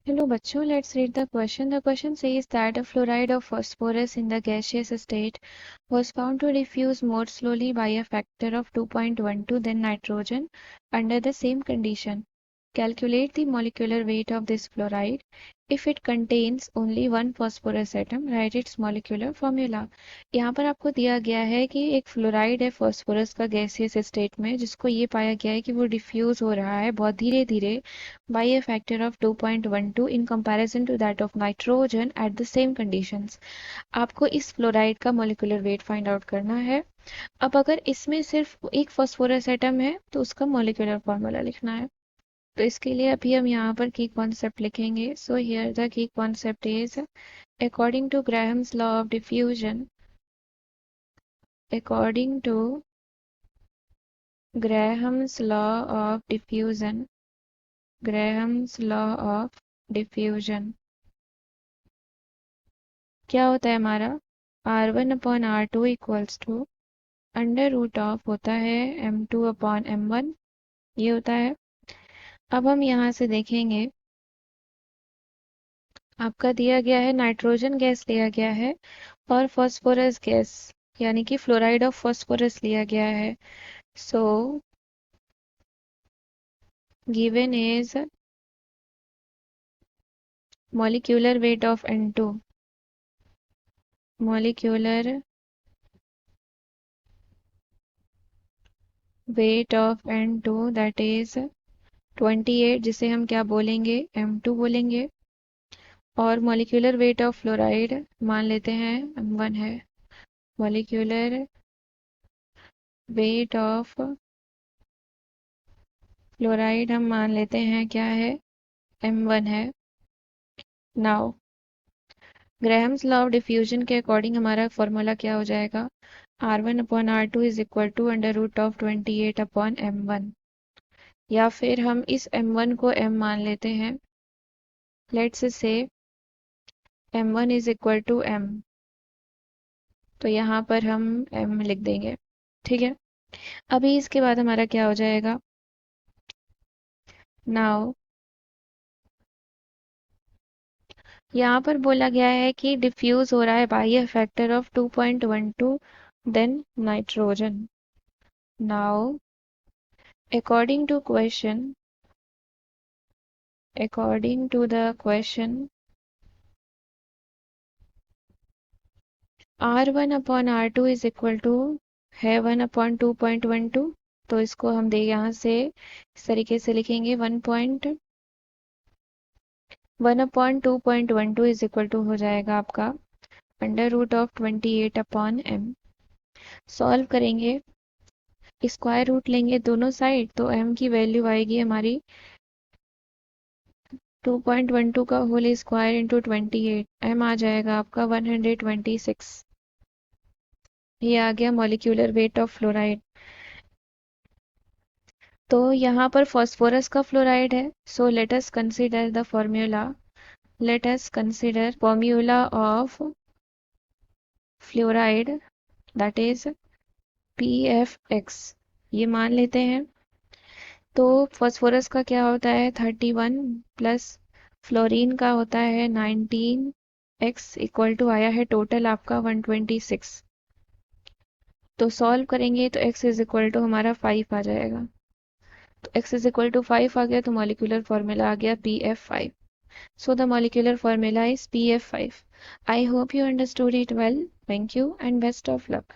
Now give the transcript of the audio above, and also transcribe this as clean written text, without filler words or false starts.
Hello बच्चों, let's read the question. The question says that a fluoride of phosphorus in the gaseous state was found to diffuse more slowly by a factor of 2.12 than nitrogen under the same condition. Calculate the molecular weight of this fluoride. If it contains only one phosphorus atom, write its molecular formula. यहाँ पर आपको दिया गया है कि एक fluoride है phosphorus का गैसियस स्टेट में, जिसको ये पाया गया है कि वो डिफ्यूज हो रहा है बहुत धीरे धीरे by a factor of 2.12 in comparison to that of nitrogen at the same conditions. आपको इस फ्लोराइड का मोलिकुलर वेट फाइंड आउट करना है। अब अगर इसमें सिर्फ एक फॉस्फोरस एटम है तो उसका मोलिकुलर फॉर्मूला लिखना है। तो इसके लिए अभी हम यहाँ पर की कॉन्सेप्ट लिखेंगे। So here the key concept is according to Graham's law of diffusion, according to Graham's law of diffusion, Graham's law of diffusion क्या होता है हमारा R1/R2 equals to under root of होता है M2/M1, ये होता है। अब हम यहाँ से देखेंगे, आपका दिया गया है नाइट्रोजन गैस लिया गया है और फॉस्फोरस गैस यानी कि फ्लोराइड ऑफ फॉस्फोरस लिया गया है। So given is molecular weight of N2, molecular weight of N2 that is 28, जिसे हम क्या बोलेंगे M2 बोलेंगे, और मॉलिक्यूलर वेट ऑफ फ्लोराइड मान लेते हैं M1 है। मॉलिक्यूलर वेट ऑफ फ्लोराइड हम मान लेते हैं क्या है, M1 है। Now Graham's law of diffusion के अकॉर्डिंग हमारा फॉर्मूला क्या हो जाएगा, R1/R2 is equal to under root of 28/M1, या फिर हम इस M1 को M मान लेते हैं। Let's say M1 is equal to M, तो यहाँ पर हम M लिख देंगे, ठीक है। अभी इसके बाद हमारा क्या हो जाएगा, नाउ यहाँ पर बोला गया है कि डिफ्यूज हो रहा है by a factor of 2.12 then nitrogen. Now according to question, according to the question R1/R2 is equal to है 1/2.12, तो इसको हम दे यहाँ से इस तरीके से लिखेंगे 1/2.12 इज इक्वल टू हो जाएगा आपका under root of 28/M। Solve करेंगे, स्क्वायर रूट लेंगे दोनों साइड, तो m की वैल्यू आएगी हमारी 2.12 का होल स्क्वायर इंटू 28, m आ जाएगा आपका 126। ये आ गया मॉलिक्यूलर वेट ऑफ फ्लोराइड। तो यहाँ पर फॉस्फोरस का फ्लोराइड है, so let us consider the formula, let us consider formula of fluoride that is PFX, ये मान लेते हैं। तो फॉस्फोरस का क्या होता है 31 प्लस फ्लोरीन का होता है 19, x इक्वल टू आया है टोटल आपका 126। तो सॉल्व करेंगे तो x इज इक्वल टू हमारा 5 आ जाएगा। तो x इज इक्वल टू 5 आ गया, तो मॉलिक्यूलर फॉर्मूला आ गया PF5। So the molecular formula is PF5. I hope you understood it well. Thank you and best of luck.